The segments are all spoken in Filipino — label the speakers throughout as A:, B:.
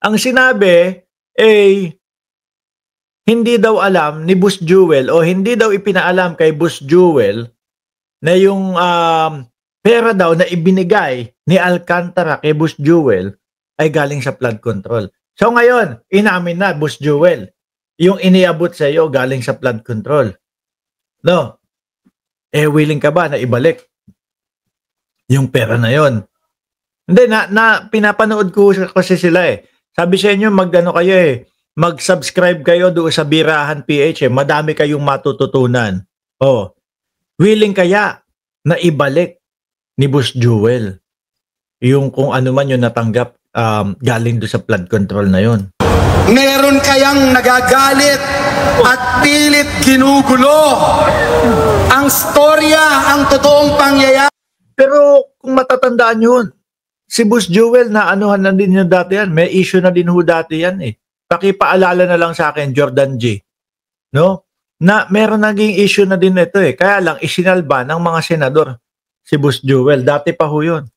A: Ang sinabi, hindi daw alam ni Boss Jewel o hindi daw ipinaalam kay Boss Jewel na yung pera daw na ibinigay ni Alcantara kay Boss Jewel ay galing sa flood control. So ngayon, inamin na Boss Jewel, yung iniabot sa iyo galing sa flood control. No? Willing ka ba na ibalik yung pera na yon? Hindi, na pinapanood ko kasi sila eh. Sabi sa inyo, mag-subscribe kayo doon sa Birahan PH eh. Madami kayong matututunan. Willing kaya na ibalik ni Boss Jewel yung kung ano man yung natanggap galing doon sa flood control na yon?
B: Meron kayang nagagalit at pilit ginugulo ang storya, ang totoong pangyayari.
A: Pero kung matatandaan yun, si Boss Jewel na anuhan na din yung dati yan. May issue na din ho dati yan eh. Pakipaalala na lang sa akin, Jordan G. No? Na meron naging issue na din ito eh. Kaya lang isinalba ng mga senador si Boss Jewel. Dati pa ho yun.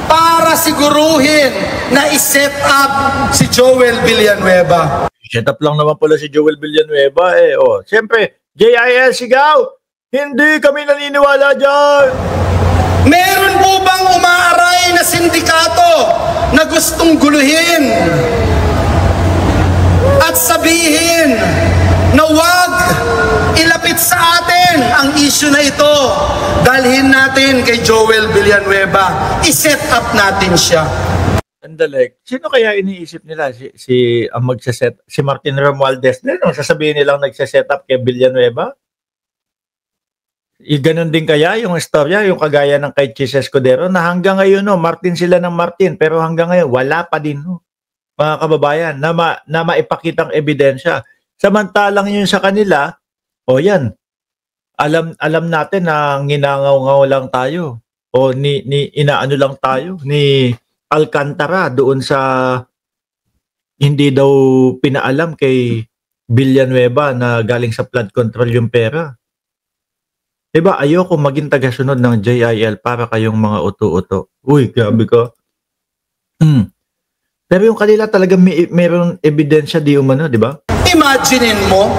B: Para siguruhin na i-set up si Joel Villanueva.
A: Set up lang naman pala si Joel Villanueva eh. Siyempre, JIL sigaw! Hindi kami naniniwala dyan!
B: Meron po bang umaaray na sindikato na gustong guluhin at sabihin na wag ilapit sa atin ang issue na ito? Dalhin natin kay Joel Villanueva. I-set up natin siya.
A: Andalek, sino kaya iniisip nila? Si Martin Romualdez din? Sasabihin nilang nagsaset up kay Villanueva? Ganon din kaya yung istorya, yung kagaya ng kay Chis Escudero na hanggang ngayon, Martin sila ng Martin, pero hanggang ngayon, wala pa din, mga kababayan, na maipakitang ebidensya. Samantalang yun sa kanila, yan, alam natin na nginangaw-ngaw lang tayo, inaano lang tayo, ni Alcantara doon sa hindi daw pinaalam kay Villanueva na galing sa flood control yung pera. Diba, ayoko maging tagasunod ng JIL para kayong mga uto-uto. Uy, grabe ka. Pero yung kanila talaga mayroong ebidensya di umano, di ba?
B: Imaginein mo,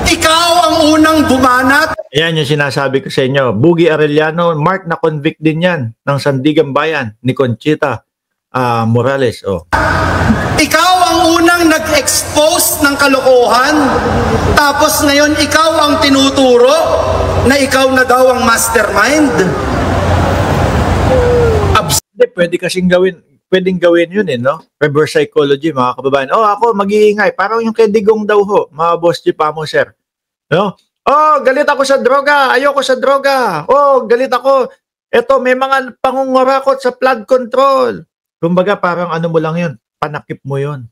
B: ikaw ang unang bumanat.
A: Yan yung sinasabi ko sa inyo. Bugi Arellano, Mark na convict din yan ng Sandigan Bayan ni Conchita Morales.
B: Ikaw ang unang nag-expose ng kalokohan, tapos ngayon ikaw ang tinuturo na ikaw na daw ang mastermind. Pwedeng gawin yun no? Reverse psychology, mga kababayan. Ako mag-iingay. Parang yung kay Digong daw ho, mga boss Pamo, sir. No? Galit ako sa droga. Ayoko sa droga. Galit ako. Eto, may mga pangungurakot sa flood control. Kumbaga, parang ano mo lang yun. Panakip mo yun.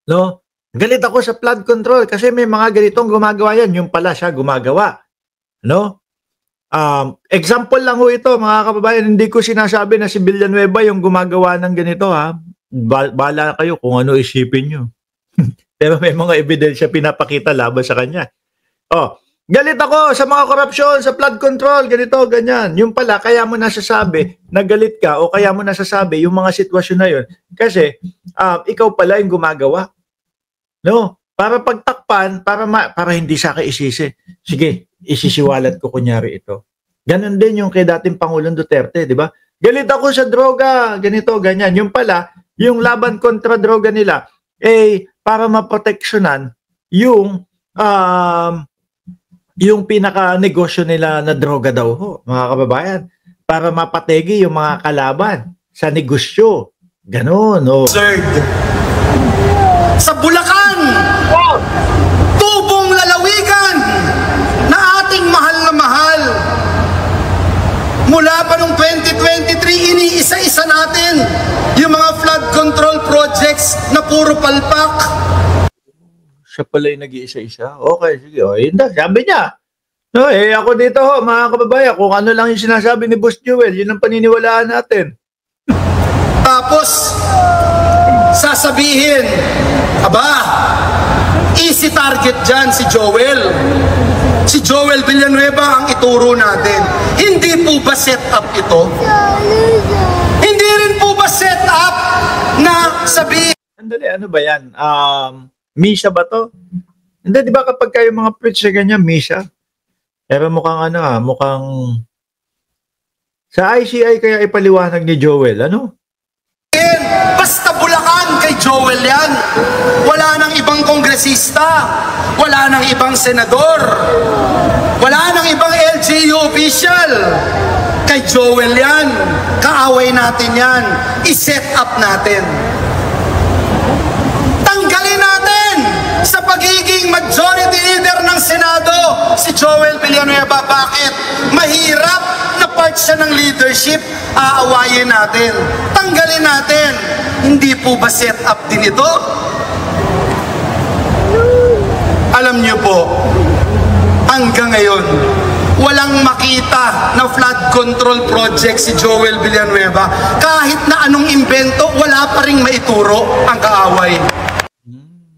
B: No? Galit ako sa flood control kasi may mga ganitong gumagawa yan. Yung pala siya gumagawa. No? Example lang ho ito, mga kababayan. Hindi ko sinasabi na si Villanueva yung gumagawa ng ganito, ha. Bala kayo kung ano isipin nyo. Pero may mga ebidensya pinapakita laban sa kanya. Galit ako sa mga korupsyon, sa flood control, ganito, ganyan. Yung pala, kaya mo nasasabi na galit ka o kaya mo nasasabi yung mga sitwasyon na yun. Kasi, ikaw pala yung gumagawa. No? Para pagtakpan, para hindi sa akin isisi. Sige, isisiwalat ko kunyari ito. Ganon din yung kay dating Pangulong Duterte, di ba? Galit ako sa droga, ganito, ganyan. Yung pala, yung laban kontra droga nila, para maproteksyonan yung pinaka-negosyo nila na droga daw ho, mga kababayan. Para mapategi yung mga kalaban sa negosyo. Ganon, Sir, sa Bulacan, tubong lalawigan na ating mahal na mahal. Mula pa noong 2023, iniisa-isa natin yung mga flood control projects na puro palpak.
A: Siya pala yung nag-iisa-isa. Okay, sige. Sabi niya. No, ako dito ho, mga kababayan, kung ano lang yung sinasabi ni Boss Jewel, yun ang paniniwalaan natin.
B: Tapos, sasabihin, easy target dyan si Joel. Si Joel Villanueva ang ituro natin. Hindi po ba set up ito? Hindi rin po ba set up na
C: sasabihin.
A: Andali, ano ba yan? Misa ba to? Hindi, di ba kapag kayo mga preach na ganyan, misa? Pero mukhang ano mukhang sa ICI kaya ipaliwanag ni Joel, ano?
C: Basta Bulacan kay Joel yan. Wala nang ibang kongresista, wala nang ibang senador, wala nang ibang LGU official. Kay Joel yan. Kaaway natin yan. I-set up natin. Tanggalin natin sa pagiging majority leader ng Senado si Joel Villanueva. Bakit? Mahirap na part siya ng leadership. Aawayin natin. Tanggalin natin. Hindi po ba set up din ito? Alam niyo po, hanggang ngayon, walang makita na flood control project si Joel Villanueva. Kahit na anong imbento, wala pa ring maituro ang kaaway.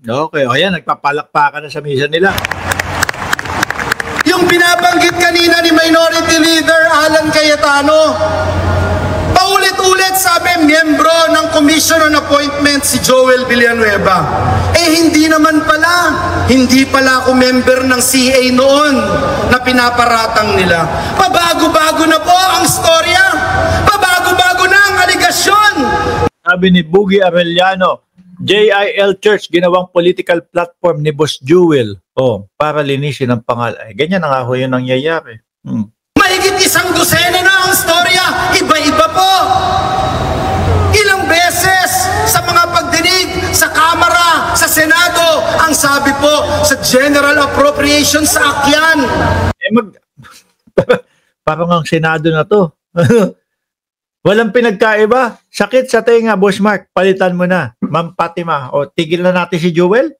A: Okay, o yan, nagpapalakpakan na sa misa nila.
C: Yung binabanggit kanina ni Minority Leader Alan Cayetano, paulit-ulit sabi, miyembro ng Commission on Appointment si Joel Villanueva. Hindi naman pala. Hindi pala ako member ng CA noon na pinaparatang nila. Pabago-bago na po ang storya. Pabago-bago na ang aligasyon.
A: Sabi ni Buggy Arellano, JIL Church ginawang political platform ni Boss Jewel para linisin ang pangalan. Ganyan na nga ho yun nangyayari.
C: Mahigit 100 na ang storya. Iba-iba po. Ilang beses sa mga pagdinig sa Kamara, sa Senado, ang sabi po sa General Appropriations sa Akyan.
A: Parang ang Senado na to. Walang pinagkaiba. Sakit sa tenga, Boss Mark. Palitan mo na. Ma'am Fatima. O, tigil na natin si Jewel.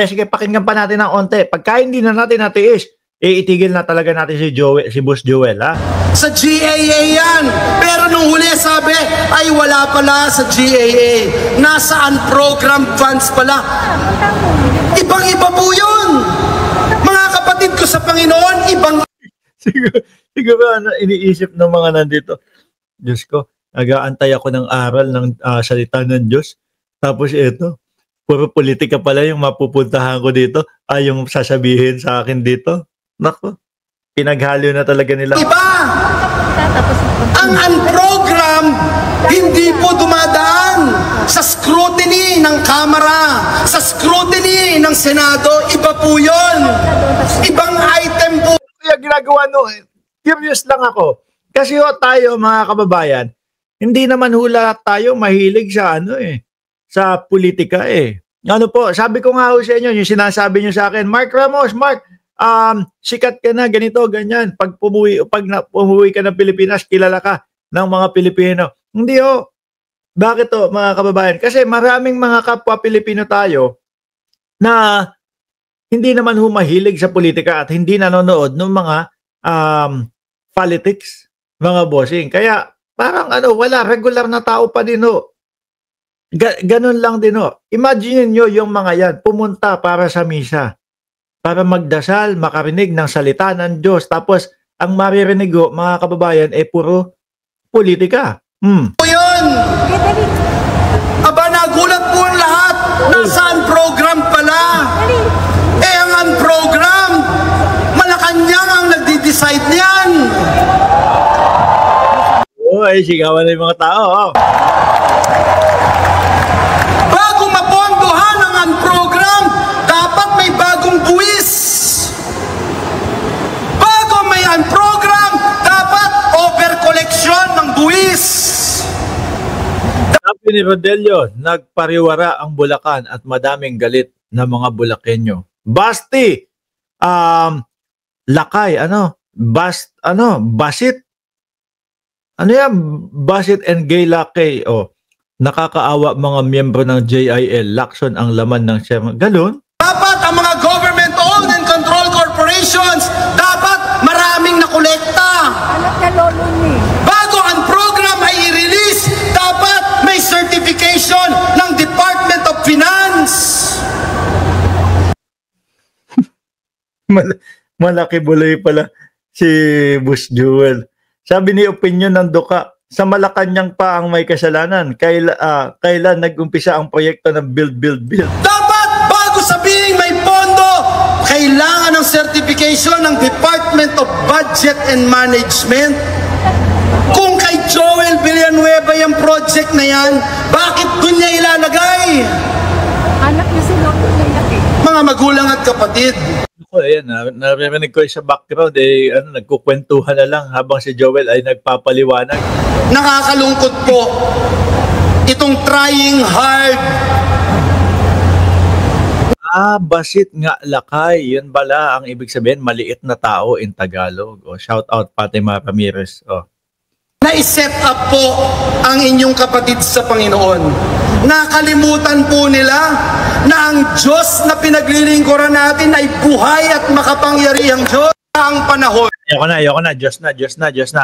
A: Sige, pakinggan pa natin ng onte. Pagka hindi na natin natiis, itigil na talaga natin si Boss Jewel, ha?
C: Sa GAA yan. Pero nung huli sabi, ay wala pala sa GAA. Nasaan program funds pala. Ibang-iba po yun. Mga kapatid ko sa Panginoon, ibang...
A: Siguro iniisip ng mga nandito. Diyos ko, nag-aantay ako ng aral ng salita ng Diyos. Tapos ito, puro politika pala yung mapupuntahan ko dito. Yung sasabihin sa akin dito. Nako, pinaghalo na talaga nila.
C: Iba! Ang unprogram, hindi po dumadaan sa scrutiny ng Kamara, sa scrutiny ng Senado. Iba po yun. Ibang item po.
A: Kaya ginagawa curious lang ako. Kasi tayo mga kababayan, hindi naman hula tayo mahilig sa sa politika Ano po, sabi ko nga ho sa inyo, yung sinasabi nyo sa akin, Mark Ramos, Mark, sikat ka na, ganito, ganyan. Pag pumuwi ka ng Pilipinas, kilala ka ng mga Pilipino. Hindi ho. Bakit to mga kababayan? Kasi maraming mga kapwa Pilipino tayo na hindi naman humahilig sa politika at hindi nanonood ng mga politics, mga bossing. Kaya parang wala, regular na tao pa din ho. Ganun lang din ho. Imagine nyo yung mga yan, pumunta para sa misa, para magdasal, makarinig ng salita ng Diyos. Tapos, ang maririnig ho, mga kababayan, puro politika.
C: Yun! Aba, nagulat po ang lahat. Nasaan program pala? Ang unprogram, Malacanang ang nagdi-decide niyan.
A: Sigawan na yung mga tao.
C: Bago mapondohan ang unprogram, dapat may bagong buwis. Bago may unprogram, dapat over-collection ng buwis.
A: Sabi ni Rodelio, nagpariwara ang Bulacan at madaming galit na mga Bulakenyo. Basti, lakay, basit. Ano yan? Basit and gay lakay. Nakakaawa mga miyembro ng JIL. Lakson ang laman ng chairman. Galon?
C: Dapat ang mga government-owned and controlled corporations, dapat maraming nakolekta. Bago ang program ay i-release, dapat may certification ng Department of Finance.
A: Malaki buloy pala si Boss Jewel. Sabi ni opinion ng Duka, sa Malacanang pa ang may kasalanan? Kailan nag-umpisa ang proyekto ng build?
C: Dapat bago sabihin may pondo, kailangan ng certification ng Department of Budget and Management. Kung kay Joel Villanueva yung project na yan, bakit dun niya ilalagay?
D: Anak niya si Lolo Leyak eh.
C: Mga magulang at kapatid,
A: Ako, ayan, narinig ko sa background, nagkukwentuhan na lang habang si Joel ay nagpapaliwanag.
C: nakakalungkot po itong trying hard.
A: Basit nga lakay. Yun bala ang ibig sabihin, maliit na tao in Tagalog. Shout out Fatima Ramirez.
C: Na-set up po ang inyong kapatid sa Panginoon. Nakalimutan po nila na ang Diyos na pinaglilingkuran natin ay buhay at makapangyarihang Diyos. Ang panahon.
A: Ayoko na. Diyos na.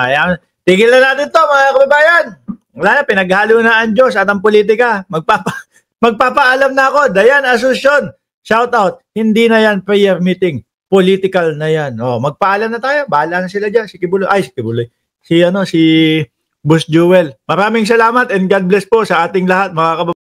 A: Ayan. Tigil na natin to, mga kababayan. Wala na, pinaghalo na ang Diyos at ang politika. Magpapaalam na ako. Dayan Asuncion. Shout out. Hindi na yan prayer meeting. Political na yan. Magpaalam na tayo. Bahala na sila dyan. Si Kibuloy. Si Boss Jewel. Maraming salamat and God bless po sa ating lahat, mga kababayan.